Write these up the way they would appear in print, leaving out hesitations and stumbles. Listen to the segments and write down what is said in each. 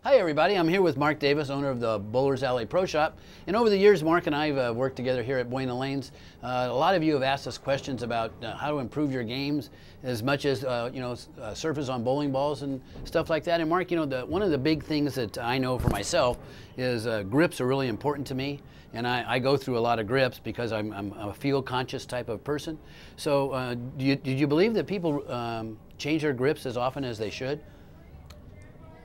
Hi everybody, I'm here with Mark Davis, owner of the Bowlers Alley Pro Shop. And over the years, Mark and I have worked together here at Buena Lanes. A lot of you have asked us questions about how to improve your games, as much as surface on bowling balls and stuff like that. And Mark, one of the big things that I know for myself is grips are really important to me. And I go through a lot of grips because I'm a feel-conscious type of person. So did you believe that people change their grips as often as they should?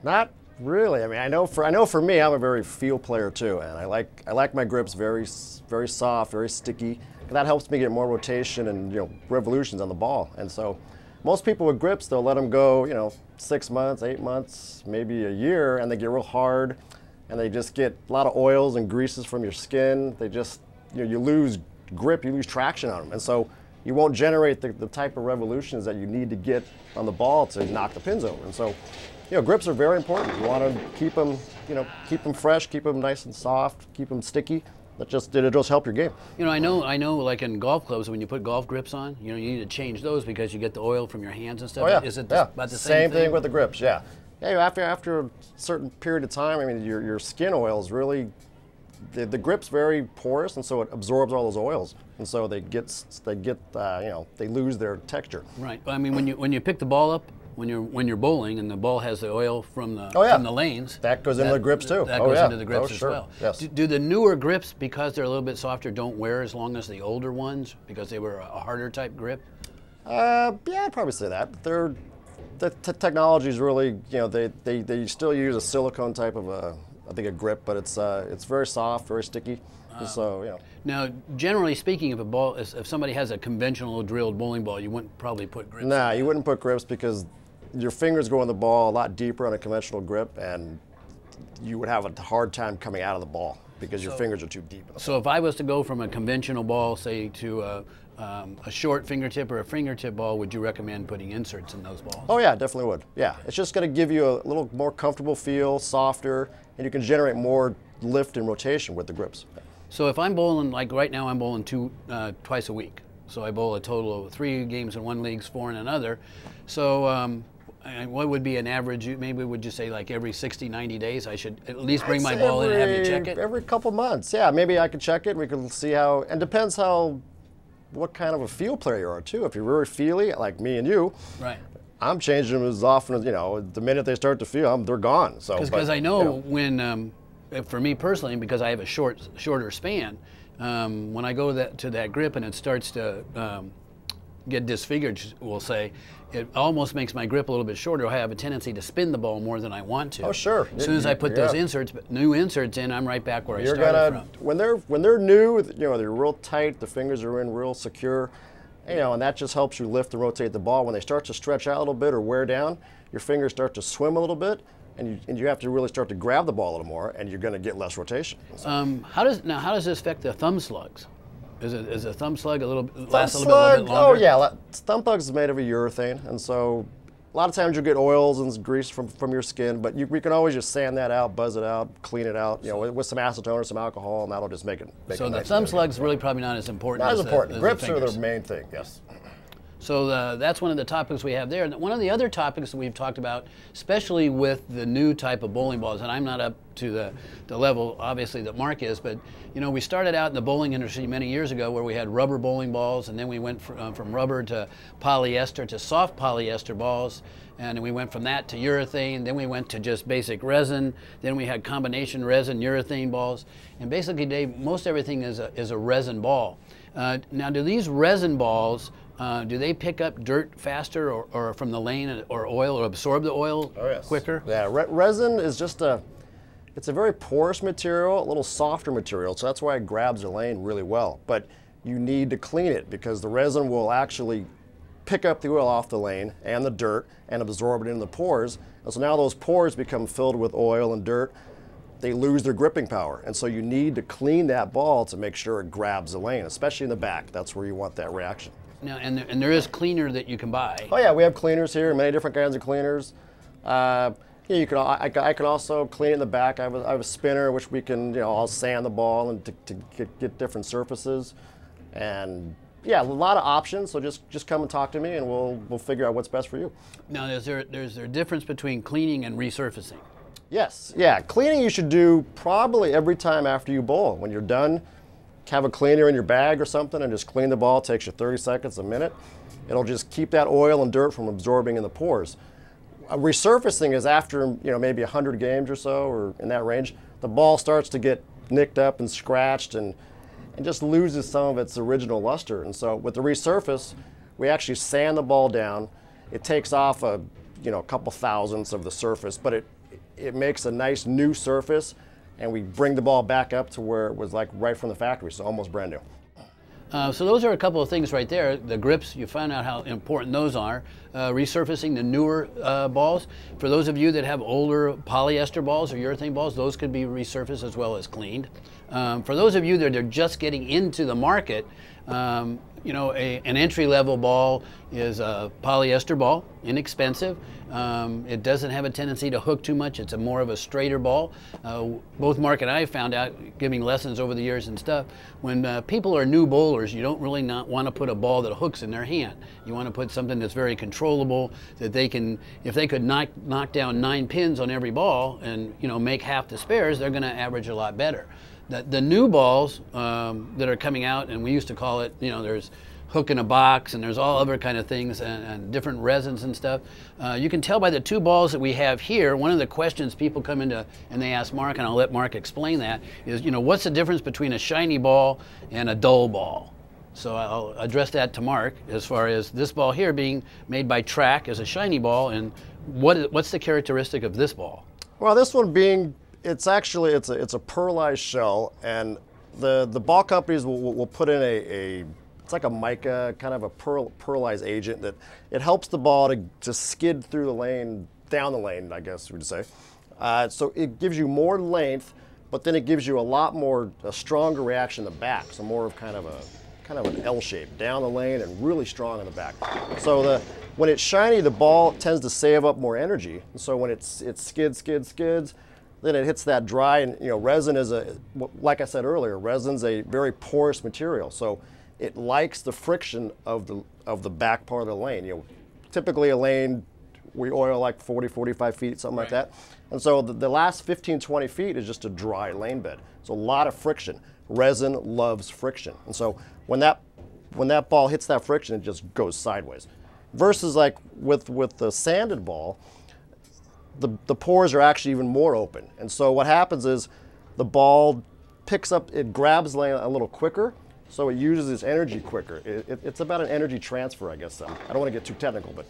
Not really. I mean, I know for me, I'm a very feel player too, and I like my grips very soft, very sticky. And that helps me get more rotation and revolutions on the ball. And so, most people with grips, they'll let them go 6 months, 8 months, maybe a year, and they get real hard, and they just get a lot of oils and greases from your skin. They just you lose grip, you lose traction on them, and so you won't generate the type of revolutions that you need to get on the ball to knock the pins over. And so, grips are very important. You want to keep them fresh, keep them nice and soft, keep them sticky. It'll just help your game. I know, like in golf clubs, when you put golf grips on, you need to change those because you get the oil from your hands and stuff. Oh, yeah. Is it yeah. about the same thing? Same thing with the grips, yeah. Yeah, after a certain period of time, I mean, your skin oils really, the grip's very porous, and so it absorbs all those oils, and so they lose their texture. Right. But I mean, when you pick the ball up, when you're bowling and the ball has the oil from the from the lanes, that goes into the grips too. That goes into the grips as sure. well. Yes. Do the newer grips, because they're a little bit softer, don't wear as long as the older ones because they were a harder type grip? Yeah, I'd probably say that. The technology is really, they still use a silicone type of a grip, but it's very soft, very sticky. So, Now, generally speaking, if somebody has a conventional drilled bowling ball, you wouldn't probably put grips. Nah, you wouldn't put grips because your fingers go in the ball a lot deeper on a conventional grip, and you would have a hard time coming out of the ball because your fingers are too deep. So if I was to go from a conventional ball, say, to a short fingertip or a fingertip ball, would you recommend putting inserts in those balls? Oh yeah, definitely would. Yeah, it's just going to give you a little more comfortable feel, softer, and you can generate more lift and rotation with the grips. So if I'm bowling, like right now I'm bowling twice a week. So I bowl a total of 3 games in one league, 4 in another. So what would be an average? Maybe would you say like every 60, 90 days I should at least bring my ball in and have you check it? Every couple months, yeah. Maybe I could check it and we can see how, and depends what kind of a feel player you are too. If you're very feely, like me and you, right. I'm changing them as often as, the minute they start to feel, they're gone. So because I know when, for me personally, because I have a shorter span, when I go to that grip and it starts to get disfigured, we'll say, it almost makes my grip a little bit shorter. I have a tendency to spin the ball more than I want to. Oh, sure. As soon as I put those new inserts in, I'm right back where I started from. When they're new, they're real tight, the fingers are in real secure, and that just helps you lift and rotate the ball. When they start to stretch out a little bit or wear down, your fingers start to swim a little bit, and you have to really start to grab the ball a little more, and you're going to get less rotation. How does this affect the thumb slugs? Is a thumb slug lasts a little bit longer? Oh yeah, thumb slugs is made of a urethane, and so a lot of times you'll get oils and grease from your skin, but we can always just sand that out, buzz it out, clean it out, with some acetone or some alcohol, and that'll just make it nice. So the thumb slug's really probably not as important. Not as important. Grips are the main thing. Yes. So that's one of the topics we have there. And one of the other topics that we've talked about, especially with the new type of bowling balls, and I'm not up to the level, obviously, that Mark is, but we started out in the bowling industry many years ago where we had rubber bowling balls, and then we went from rubber to polyester to soft polyester balls, and we went from that to urethane, then we went to just basic resin, then we had combination resin urethane balls, and basically, Dave, most everything is a resin ball. Now, do these resin balls, do they pick up dirt faster or from the lane or oil, or absorb the oil quicker? Yeah, resin is it's a very porous material, a little softer material, so that's why it grabs the lane really well. But you need to clean it because the resin will actually pick up the oil off the lane and the dirt and absorb it into the pores. And so now those pores become filled with oil and dirt. They lose their gripping power, and so you need to clean that ball to make sure it grabs the lane, especially in the back. That's where you want that reaction. Now, and there is cleaner that you can buy. Oh yeah, we have cleaners here, many different kinds of cleaners. I can also clean it in the back. I have a spinner which we can, I'll sand the ball and to get different surfaces, and yeah, a lot of options. So just come and talk to me, and we'll figure out what's best for you. Now, there's there a difference between cleaning and resurfacing? Yes, yeah. Cleaning you should do probably every time after you bowl. When you're done, have a cleaner in your bag or something and just clean the ball. It takes you 30 seconds, a minute. It'll just keep that oil and dirt from absorbing in the pores. Resurfacing is after maybe 100 games or so, or in that range. The ball starts to get nicked up and scratched and just loses some of its original luster. And so with the resurface, we actually sand the ball down. It takes off a couple thousandths of the surface, but it makes a nice new surface, and we bring the ball back up to where it was like right from the factory, so almost brand new. So those are a couple of things right there. The grips, you found out how important those are. Resurfacing the newer balls. For those of you that have older polyester balls or urethane balls, those could be resurfaced as well as cleaned. For those of you that are just getting into the market, an entry-level ball is a polyester ball, inexpensive. It doesn't have a tendency to hook too much. It's more of a straighter ball. Both Mark and I found out, giving lessons over the years and stuff, when people are new bowlers, you don't really not want to put a ball that hooks in their hand. You want to put something that's very controllable, that they can, if they could knock down 9 pins on every ball and make half the spares, they're going to average a lot better. The new balls that are coming out, and we used to call it, there's hook in a box, and there's all other kind of things and different resins and stuff. You can tell by the 2 balls that we have here. One of the questions people come into and they ask Mark, and I'll let Mark explain that, is what's the difference between a shiny ball and a dull ball? So I'll address that to Mark as far as this ball here being made by Track as a shiny ball, and what's the characteristic of this ball? Well, this one being, it's a pearlized shell, and the ball companies will put in it's like a mica, kind of a pearlized agent that it helps the ball to skid through the lane, down the lane, I guess we'd say. So it gives you more length, but then it gives you a stronger reaction in the back. So more of kind of an L shape down the lane and really strong in the back. So when it's shiny, the ball tends to save up more energy. And so when it skids, then it hits that dry, and resin is like I said earlier, resin's a very porous material. So it likes the friction of the back part of the lane. Typically a lane, we oil like 40, 45 feet, something like that. And so the last 15, 20 feet is just a dry lane bed. It's a lot of friction. Resin loves friction. And so when that ball hits that friction, it just goes sideways. Versus like with the sanded ball, the pores are actually even more open. And so what happens is the ball it grabs the lane a little quicker, so it uses its energy quicker. It's about an energy transfer, I guess. I don't want to get too technical, but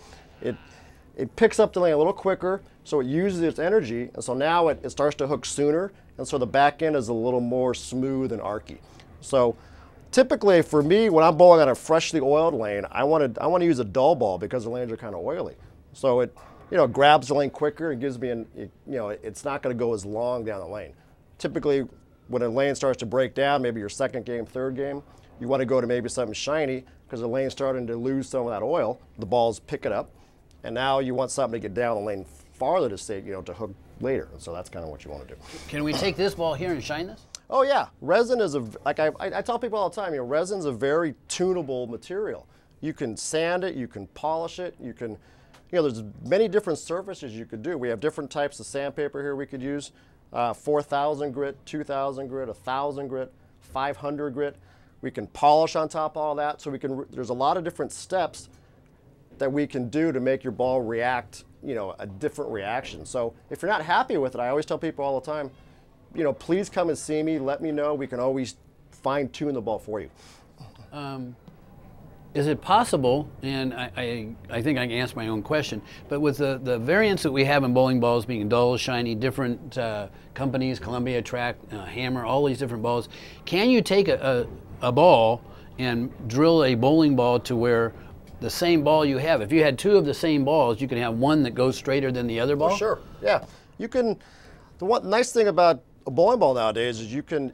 it picks up the lane a little quicker, so it uses its energy, and so now it starts to hook sooner, and so the back end is a little more smooth and archy. So typically for me, when I'm bowling on a freshly oiled lane, I want to use a dull ball because the lanes are kind of oily. So it grabs the lane quicker and gives me it's not going to go as long down the lane. Typically, when a lane starts to break down, maybe your second game, third game, you want to go to maybe something shiny because the lane's starting to lose some of that oil. The balls pick it up, and now you want something to get down the lane farther to stay, to hook later. And so that's kind of what you want to do. Can we take this ball here and shine this? Oh yeah, resin is like I tell people all the time. Resin's a very tunable material. You can sand it, you can polish it, you can, there's many different surfaces you could do. We have different types of sandpaper here we could use. 4,000 grit, 2,000 grit, 1,000 grit, 500 grit. We can polish on top of all that. So there's a lot of different steps that we can do to make your ball react, a different reaction. So if you're not happy with it, I always tell people all the time, please come and see me. Let me know. We can always fine tune the ball for you. Is it possible, and I think I can answer my own question, but with the variants that we have in bowling balls being dull, shiny, different companies, Columbia, Track, Hammer, all these different balls, can you take a ball and drill a bowling ball to where the same ball you have, if you had 2 of the same balls, you can have one that goes straighter than the other ball? Oh, sure, yeah. You can, the one nice thing about a bowling ball nowadays is you can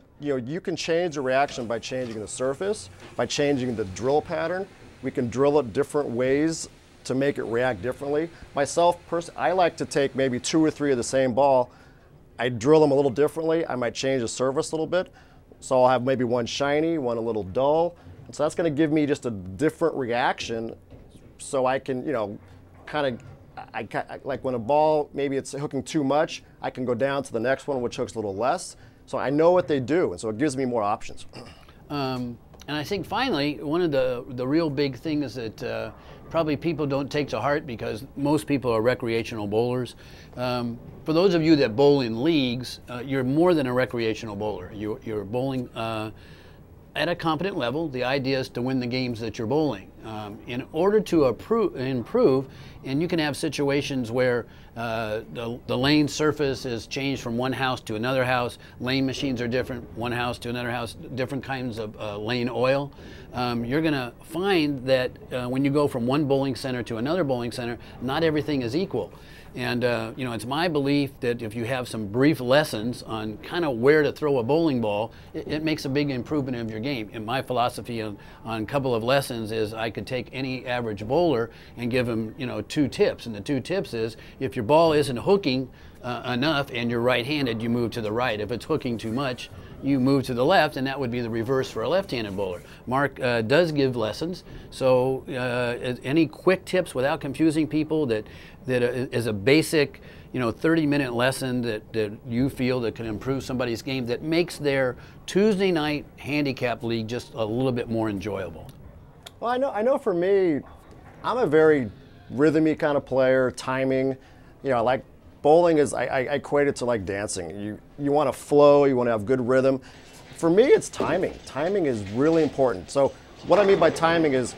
change the reaction by changing the surface, by changing the drill pattern. We can drill it different ways to make it react differently. Myself, I like to take maybe 2 or 3 of the same ball. I drill them a little differently. I might change the surface a little bit. So I'll have maybe one shiny, one a little dull. So that's going to give me just a different reaction, so I can, kind of like when a ball, maybe it's hooking too much, I can go down to the next one, which hooks a little less. So I know what they do, and so it gives me more options. And I think finally, one of the real big things that probably people don't take to heart, because most people are recreational bowlers. For those of you that bowl in leagues, you're more than a recreational bowler. You're bowling at a competent level. The idea is to win the games that you're bowling. In order to improve, and you can have situations where the lane surface is changed from one house to another house, lane machines are different, one house to another house, different kinds of lane oil. You're going to find that when you go from one bowling center to another bowling center, not everything is equal. And you know, it's my belief that if you have some brief lessons on kind of where to throw a bowling ball, it makes a big improvement of your game. And my philosophy on a couple of lessons is I could take any average bowler and give them, you know, 2 tips. And the 2 tips is, if your ball isn't hooking enough and you're right-handed, you move to the right. If it's hooking too much, you move to the left, and that would be the reverse for a left-handed bowler. Mark does give lessons, so any quick tips without confusing people that is a basic, you know, 30-minute lesson that you feel that can improve somebody's game, that makes their Tuesday night handicap league just a little bit more enjoyable? Well, I know for me, I'm a very rhythmy kind of player, timing. You know, I like bowling is, I equate it to like dancing. You want to flow, you want to have good rhythm. For me, it's timing. Timing is really important. So what I mean by timing is,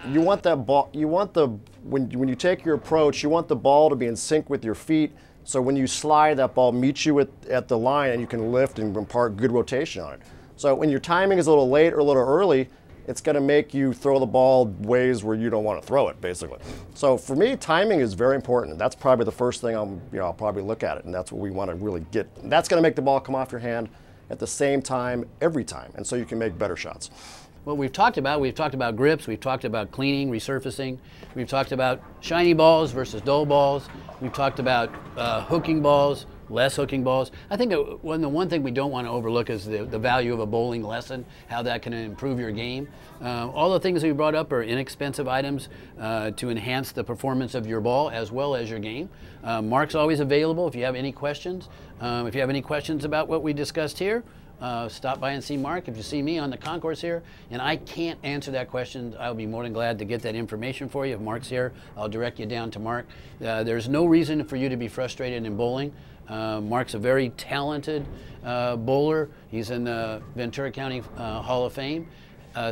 you want that ball, when you take your approach, you want the ball to be in sync with your feet. So when you slide, that ball meets you at the line, and you can lift and impart good rotation on it. So when your timing is a little late or a little early, it's going to make you throw the ball ways where you don't want to throw it, basically. So for me, timing is very important. That's probably the first thing I'll probably look at it, and that's what we want to really get. That's going to make the ball come off your hand at the same time every time, and so you can make better shots. Well, we've talked about grips, we've talked about cleaning, resurfacing, we've talked about shiny balls versus dull balls, we've talked about hooking balls, less hooking balls. I think the one thing we don't want to overlook is the value of a bowling lesson, how that can improve your game. All the things we brought up are inexpensive items to enhance the performance of your ball as well as your game. Mark's always available if you have any questions. If you have any questions about what we discussed here, stop by and see Mark. If you see me on the concourse here and I can't answer that question, I'll be more than glad to get that information for you. If Mark's here, I'll direct you down to Mark. There's no reason for you to be frustrated in bowling. Mark's a very talented bowler. He's in the Ventura County Hall of Fame.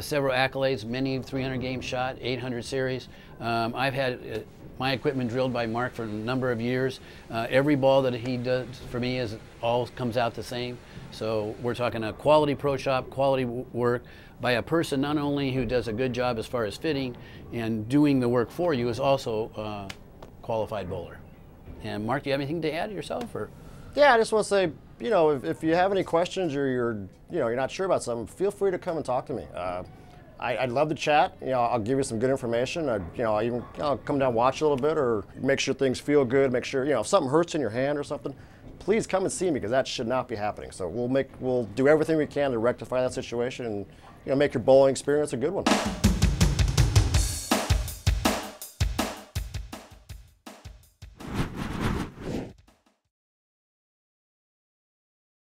Several accolades, many 300-game shot, 800 series. I've had my equipment drilled by Mark for a number of years. Every ball that he does for me all comes out the same. So we're talking a quality pro shop, quality work by a person not only who does a good job as far as fitting and doing the work for you, is also a qualified bowler. And Mark, do you have anything to add yourself, or? Yeah, I just want to say, you know, if you have any questions or you're not sure about something, feel free to come and talk to me. I'd love to chat. You know, I'll give you some good information. I'll come down, watch a little bit, or make sure things feel good. Make sure, you know, if something hurts in your hand or something, please come and see me, because that should not be happening. So we'll do everything we can to rectify that situation and, you know, make your bowling experience a good one.